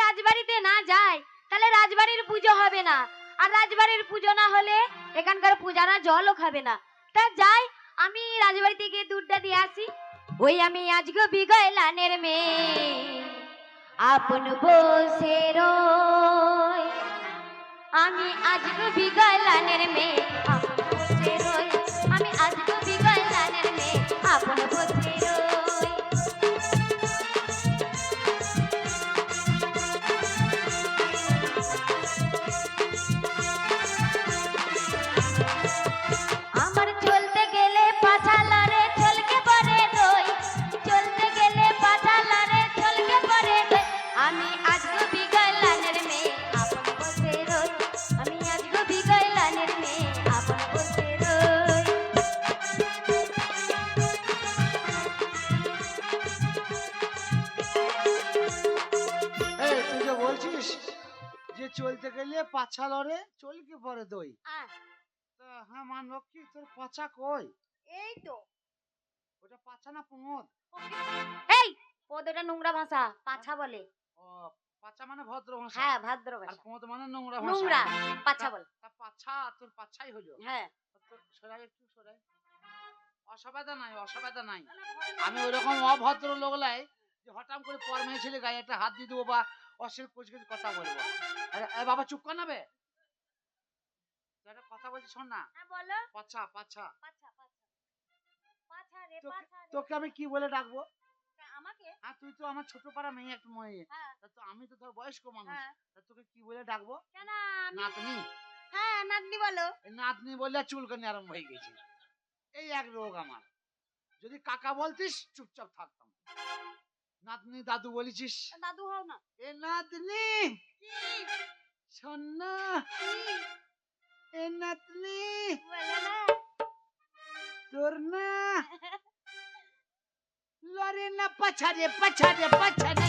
রাজবাড়িতে না যাই তাহলে রাজবাড়ির পুজো হবে না, আর রাজবাড়ির পুজো না হলে এখানকার পূজারা জলও খাবে না। তা যাই, আমি রাজবাড়িতে গিয়ে দুধটা দিয়ে আসি। ওই আমি আজকে বিগলানের মেয়ে, আপন বসে রই। আমি আজকে বিগলানের মেয়ে, আপন বসে রই। আমি আজকে বিগলানের মেয়ে, আপন বসে রই। আমার চলতে গেলে পাছা লড়ে চলকে পড়ে দই, চলতে গেলে পাছা লড়ে চলকে পড়ে দই। আমি আজকে বিগলানের মেয়ে, আপন বসে রই। আমি আজকে বিগলানের মেয়ে, আপন বসে রই। এই তুই যে বলছিস যে চলতে গেলে পাছা লড়ে চলকে পড়ে দই, তা হ্যাঁ মানব কি তোর পাছা কই? এই তো ওটা পাছা না পুঙদ? এই পদটা নোংরা ভাষা, পাছা বলে। ও, পাছা মানে ভদ্র ভাষা, হ্যাঁ, ভাদ্র আর ভাষা। পুঙদ মানে নোংরা ভাষা। নোংরা, পাছা বলে। তা পাছা তোর পাছাই হলো। হ্যাঁ, তোর সরাই একটু সরাই, অসুবিধা নাই অসুবিধা নাই। আমি ওইরকম অভদ্র লোক লাই যে হঠাৎ করে পর মেয়ে ছেলে গায়ে একটা হাত দিয়ে দেবো বা অশ্লীল কুচকুচ কথা বলবো। আরে এ বাবা চুপ কর না বে, তুই একটা কথা বলছি শোন না। হ্যাঁ বলো। পাছা পাছা, পাছা পাছা পাছা রে, তোকে পাছা রে। তোকে আমি কি বলে ডাকবো? আমাকে? আর তুই তো আমার ছোট পাড়া মেয়ে একটা মেয়ে, হ্যাঁ তা তো আমি তো ধর বয়স্ক মানুষ, হ্যাঁ। তা তোকে কি বলে ডাকবো? কেন আমি? নাতনি। হ্যাঁ, নাতনি বলো। এই নাতনি বললে চুলকানি আরম্ভ হয়ে গেছে। এই এক রোগ আমার। যদি কাকা বলতিস চুপচাপ থাকতাম, নাতনি দাদু বলেছিস। দাদু হও না। এ নাতনি কি? শোন না, এ নাতনি বলো না। তোর না লরে না পাছারে পাছারে পাছারে,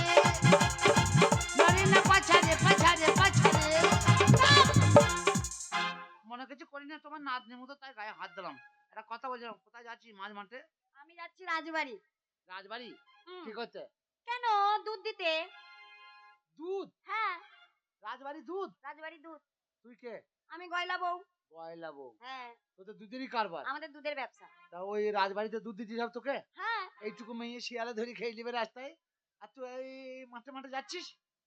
লরে না পাছারে পাছারে পাছারে। মনে কিছু করি না, তোমার নাতনির মতো তাই গায়ে হাত দিলাম। একটা কথা বলছিলাম, কোথায় যাচ্ছি মাঝ মাঠে? আমি যাচ্ছি রাজবাড়ি। রাজবাড়ি? হুম। কি করতে? কেন? দুধ দিতে। দুধ? হ্যাঁ, রাজবাড়ি দুধ? রাজবাড়ি দুধ। তুই কে? আমি গয়লা বউ। গয়লা বউ? হ্যাঁ, তো তো দুধেরই কারবার। আমাদের দুধের ব্যবসা। তা ওই রাজবাড়িতে দুধ দিতে যাব তোকে? হ্যাঁ। এইটুকু মেয়ে শিয়ালে ধরে খেয়ে নেবে রাস্তায়, আর তুই এই মাঠে মাঠে যাচ্ছিস?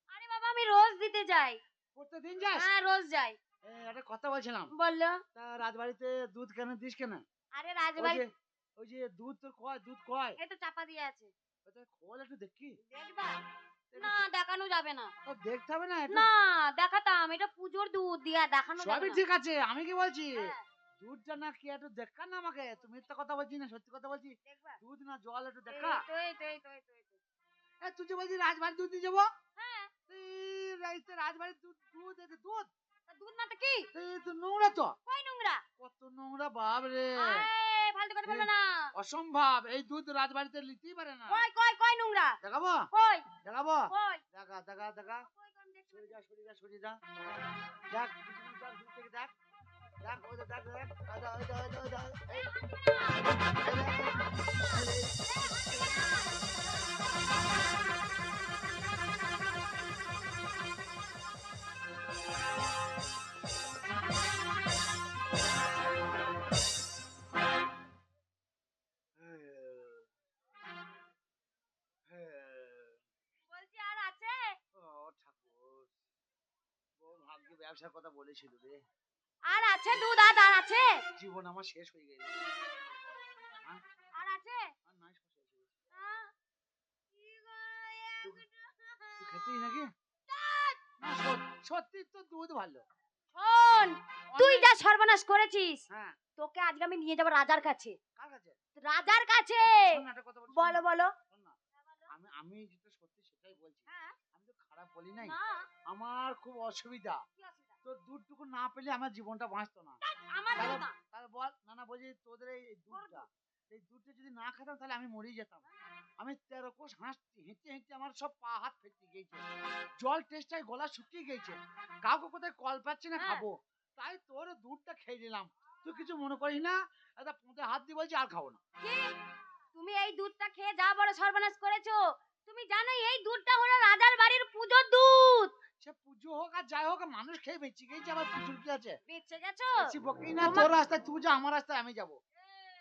আরে বাবা, আমি রোজ দিতে যাই। প্রত্যেকদিন যাস? হ্যাঁ, রোজ যাই। একটা কথা বলছিলাম, বললো। তা রাজবাড়িতে দুধ কেন দিস কেন? আরে ওই রাজবাড়ি যে ওই যে দুধ তোর কয়, দুধ কয় এই তো চাপা দিয়ে আছে। ওটা খোল একটু দেখি। দেখবা? না, দেখানো যাবে না। ও দেখতে হবে না একটু? না, দেখাতাম। এটা পুজোর দুধ দিয়া দেখানো যাবে সবই না। ঠিক আছে, আমি কি বলছি হ্যাঁ, দুধটা না কি একটু দেখা না আমাকে, তুমি মিথ্যা কথা বলছি না সত্যি কথা বলছি, দেখবা? দুধ না জল একটু এই দেখা। তো, এই তো, এই তো, এই তো, এই তো। তুই যে বলছিস রাজবাড়ির দুধ দিয়ে যাবো, হ্যাঁ, রাজবাড়ির দুধ দুধ এই যে দুধ, তা দুধ না তো কি? এই তো নোংরা তো। কই নোংরা? কত নোংরা বাপ রে, আয়, ফালতু কথা বলবে না। অসম্ভব, এই দুধ রাজবাড়িতে নিতেই পারে না। কই কই কই নোংরা? দেখাবো কই দেখাবো, কই দেখা দেখা দেখা, কই কোন দেখতে সরে যা সরে যা সরে যা, দেখ কিছুক্ষণ দেখ দূর থেকে দেখ, দেখ ওই যে দেখ দেখ ওই যে, ওই যে, ওই যে, ওই যে, এই, বলছি আর আছে? ও ঠাকুর, বউ ভাগ্যে ব্যবসার কথা বলেছিল রে, আর আছে দুধ? আর আছে? জীবন আমার শেষ হয়ে গেল। হ্যাঁ? আর আছে? আর নাই, শেষ হয়ে গেছে। আহ, কি গো, তুই খেতেই নাকি? না, সত্যি তো দুধ ভালো। শোন, তুই অনেক- যা সর্বনাশ করেছিস, হ্যাঁ, তোকে আজকে আমি নিয়ে যাবো রাজার কাছে। কার কাছে? রাজার কাছে। শোন না, একটা কথা বলছি, বলো বলো। শোন না, আমি আমি যেটা সত্যি সেটাই বলছি, হ্যাঁ, আমি তো খারাপ বলি নাই। না, আমার খুব অসুবিধা, কি অসুবিধা? তোর দুধটুকু না পেলে আমার জীবনটা বাঁচতো না। আমার তাহলে দুধ না। তাহলে বল, না না বলছি তোদের এই দুধটা, এই দুধটা যদি না খেতাম তাহলে আমি মরেই যেতাম। আমি 13 কোষ হাঁটতে হেঁটে হেঁটে আমার সব পা হাত ফেটে গেছে, জল টেস্টায় গলা শুকিয়ে গেছে, কাউকে কোথায় কল পাচ্ছি না হ্যাঁ। খাবো, তাই তোর দুধটা খেয়ে নিলাম। তুই কিছু মনে করিস না, একটা পুঁতে হাত দিয়ে বলছি আর খাবো না। কি? তুমি এই দুধটা খেয়ে যা বড় সর্বনাশ করেছো, তুমি তুমি জানো এই দুধটা হলো রাজার বাড়ির পুজোর দুধ। সে পুজো হোক আর যাই হোক মানুষ খেয়ে বেঁচে গেছে, আবার পুজোর কি আছে? বেঁচে গেছো? বেশি বকি না, তোর রাস্তায় তুই যা, আমার রাস্তায় আমি যাবো।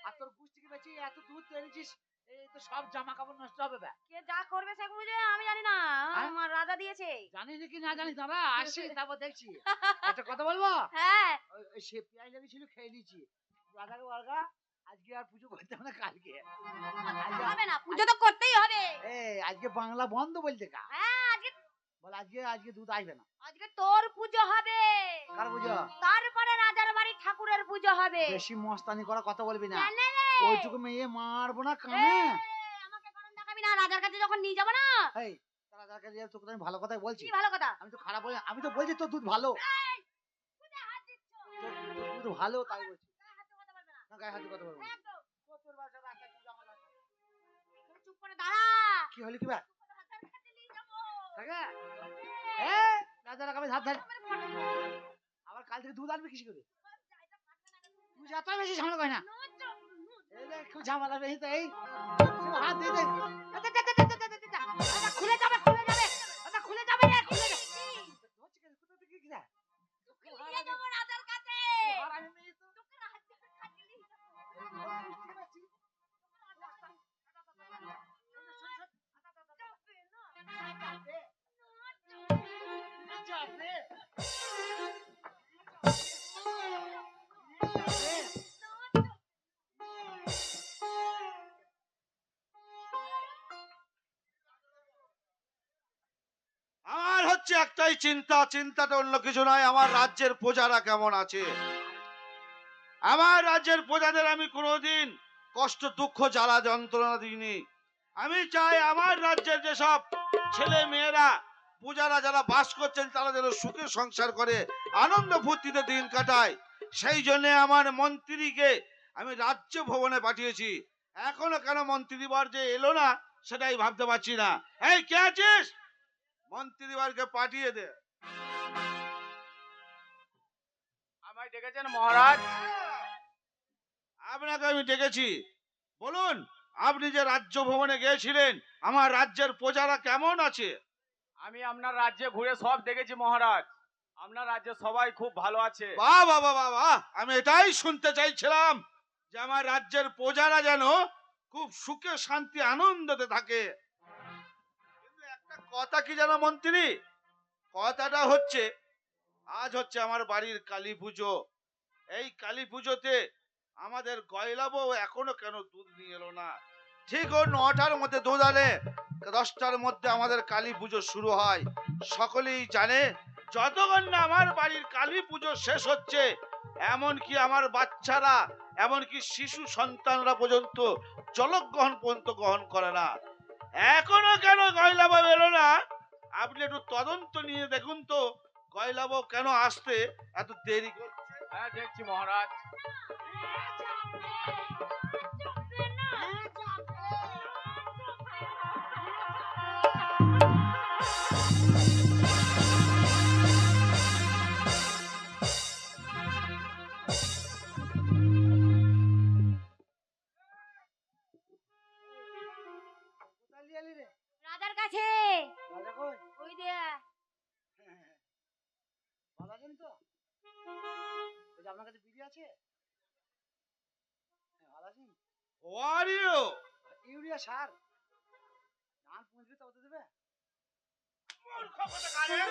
আর তোর গুষ্টিকে বেঁচে এত দুধ এনেছিস, এই তো সব জামা কাপড় নষ্ট হবে বে। কে যা করবে সে বুঝে, আমি জানি না, হ্যাঁ? আমার রাজা দিয়েছে। জানিস কি না জানিস, দাঁড়া আসছি তারপর দেখছি। একটা কথা বলবো, হ্যাঁ ওই সে পেঁয়াজ লেগেছিল খেয়ে নিচ্ছি, রাজাকে বলগা আজকে আর পুজো করতে হবে না, কালকে। হবে না, পুজো তো করতেই হবে। আজকে বাংলা বন্ধ বলতে কা, হ্যাঁ আজকে, বল আজকে আজকে দুধ আসবে না। আজকে তোর পুজো হবে, কার পুজো? তারপরে রাজার বাড়ি ঠাকুরের পুজো হবে। বেশি মস্তানি করা কথা বলবি না, কেন রে? ওইটুকু মেয়ে মারবো না কানে। আমাকে গরম দেখাবি না, রাজার কাছে যখন নিয়ে যাবো না। এই তারা যাকে দিয়ে তোকে আমি ভালো কথাই বলছি, কি ভালো কথা? আমি তো খারাপ বলি, আমি তো বলছি তোর দুধ ভালো, কোথায় হাত দিচ্ছ? তোর দুধ ভালো তাই বলছি। গায়ে হাতে কথা বলবে না। না গায়ে হাতে কথা বলবো না। একদম। তোর বাসার রাস্তায় তুই আমার রাস্তায়। তুমি চুপ করে দাঁড়া। কি হলো কি বে? রাজার কাছে নিয়ে যাবো। থাকে হ্যাঁ। রাজার কাছে হাত ধরে, আবার কাল থেকে দুধ আনবি কিসে করে? তুই যতই বেশি ঝামেলা করি না, এই দেখ খুব ঝামেলা বেশি তো, এই শুধু হাত দিয়ে দে। আচ্ছা, খুলে যাবে, খুলে যাবে। আচ্ছা খুলে যাবে রে, খুলে যাবে। ধরছি কেন? কোথা থেকে কি রে? নিয়ে যাবো রাজার কাছে। আর আমি মেয়ে তো তোকে রাজার কাছে নিয়ে যাবো। বুঝতে পারছি। চাপে। আমার হচ্ছে একটাই চিন্তা, চিন্তাটা অন্য কিছু নয়, আমার রাজ্যের প্রজারা কেমন আছে। আমার রাজ্যের প্রজাদের আমি কোনোদিন কষ্ট দুঃখ জ্বালা যন্ত্রণা দিইনি। আমি চাই আমার রাজ্যের যেসব ছেলে মেয়েরা প্রজারা যারা বাস করছেন তারা যেন সুখে সংসার করে আনন্দ ফুর্তিতে দিন কাটায়। সেই জন্য আমার মন্ত্রীকে আমি রাজ্য ভবনে পাঠিয়েছি। এখনো কেন মন্ত্রীবার যে এলো না সেটাই ভাবতে পারছি না। এই কে আছিস? মন্ত্রীবারকে পাঠিয়ে দে। আমায় ডেকেছেন মহারাজ? আপনাকে আমি ডেকেছি, বলুন আপনি যে রাজ্য ভবনে গিয়েছিলেন আমার রাজ্যের প্রজারা কেমন আছে? আমি আপনার রাজ্যে ঘুরে সব দেখেছি মহারাজ, আপনার রাজ্যে সবাই খুব ভালো আছে। বাহ বাহ বাহ বাহ বাহ, আমি এটাই শুনতে চাইছিলাম যে আমার রাজ্যের প্রজারা যেন খুব সুখে শান্তি আনন্দতে থাকে। কিন্তু একটা কথা কি জানো মন্ত্রী, কথাটা হচ্ছে আজ হচ্ছে আমার বাড়ির কালী পুজো। এই কালী পুজোতে আমাদের গয়লা বউ এখনো কেন দুধ নিয়ে এলো না? ঠিক ও 9টার মধ্যে দুধ আনে, 10টার মধ্যে আমাদের কালী পুজো শুরু হয়। সকলেই জানে যতক্ষণ না আমার বাড়ির কালী পুজো শেষ হচ্ছে, এমনকি আমার বাচ্চারা, এমনকি শিশু সন্তানরা পর্যন্ত জলগ্রহণ পর্যন্ত গ্রহণ করে না। এখনো কেন গয়লা বউ এলো না? আপনি একটু তদন্ত নিয়ে দেখুন তো গয়লা বউ কেন আসতে এত দেরি করছে। হ্যাঁ দেখছি মহারাজ। কোথায় নিয়ে এলি রে? রাজার কাছে। রাজা কই? ওই দে। ভালো আছেন তো? ওই যে আপনার কাছে বিড়ি আছে? হ্যাঁ, ভালো আছেন? Who are you? ইউরিয়া সার ধান পুঁজবে তো ওতে দেবে?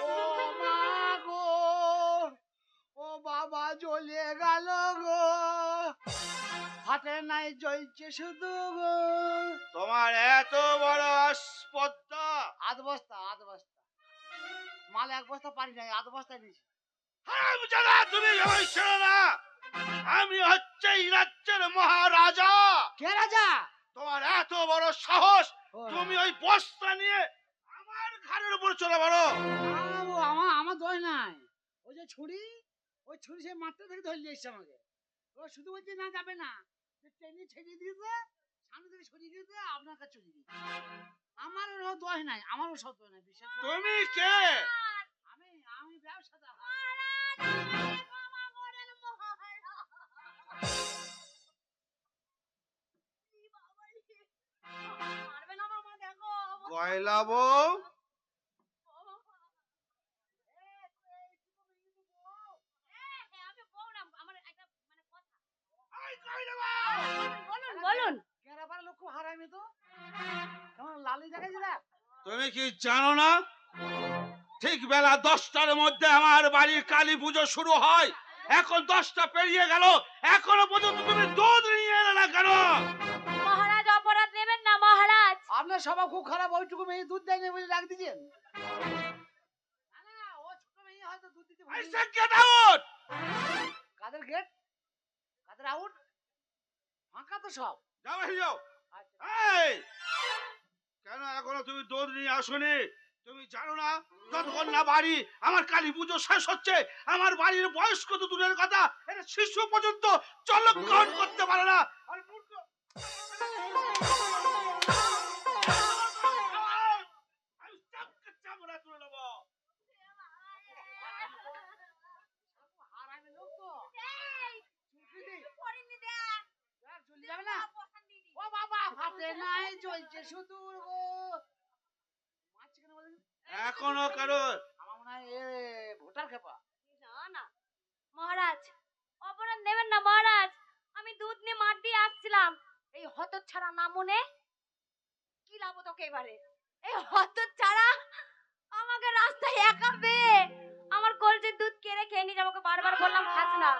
ও মা গো, ও বাবা জ্বলে গেল গো, হাতে নাই জ্বলছে শুধু গো। তোমার এত বড় আসপদ্দা! আধ বস্তা, আধ বস্তা মাল, এক বস্তা পারি নাই, আধ বস্তায় নিয়েছি। হারামজাদা, তুমি সবাই শোনো না, আমি হচ্ছে এই রাজ্যের মহারাজা। কে রাজা? তোমার এত বড় সাহস, ও তুমি ওই বস্তা নিয়ে আমার ঘাড়ের উপর চলে বলো। আমার দোষ নাই, ওই যে ছুরি, ওই ছুরি সে মাঠটা থেকে ধরে নিয়ে এসছে আমাকে। ও শুধু বলছে না যাবে না, ট্রেনে ছেড়ে দিয়েছে, সামনে থেকে সরিয়ে দিয়েছে, আপনার কাছে চলে গিয়েছে। আমার ওর দোষ নাই, আমারও সব দোষ নাই, বিশ্বাস করুন। তুমি কে? আমি আমি ব্যবসাদার। কয়লা বউ বলুন কেরাবার লোক খুব হারামি তো কেমন লালি দেখাচ্ছি দেখ তুমি কি জানো না ঠিক বেলা 10টার মধ্যে আমার বাড়ির কালী পুজো শুরু হয়। এখন 10টা পেরিয়ে গেল, এখনো পর্যন্ত তুমি দুধ নিয়ে এলে না কেন? মহারাজ অপরাধ নেবেন না মহারাজ। আপনার স্বভাব খুব খারাপ, ওইটুকু মেয়ে দুধ দেয়নি বলে রাখ দিয়েছেন। না না, ও ছোট মেয়ে হয়তো দুধ দিতে ভুলে I গেছে। said get out! কাদের গেট কাদের আউট ফাঁকা তো সব। যাও বাহিরে যাও। আচ্ছা। এই, কেন এখনো তুমি দুধ নিয়ে আসোনি? তুমি জানো না যতক্ষণ না বাড়ি আমার কালী পুজো শেষ হচ্ছে আমার বাড়ির বয়স্ক তো দূরের কথা এটা শিশু পর্যন্ত চলক্ষণ করতে পারে না। আর মূর্খ আমি সবকে চামড়া তুলে নেবো। হারামি লোক তো চুলকি দি। দেখ, চলে যাবে না। ও বাবা ফাটে নাই জ্বলছে শুধু গো। মারছে কেন বলেন? এখনো কারো আমার মনে হয় এ ভোটার খেপা। না না মহারাজ অপরাধ নেবেন না মহারাজ। আমি দুধ নিয়ে মাঠ দিয়ে আসছিলাম, এই হতচ্ছাড়া না মনে কি লাভ তোকে এবারে। এই হতচ্ছাড়া আমাকে রাস্তায় একা পেয়ে আমার কলসির দুধ কেড়ে খেয়ে নিয়ে আমাকে বারবার বললাম খাস না,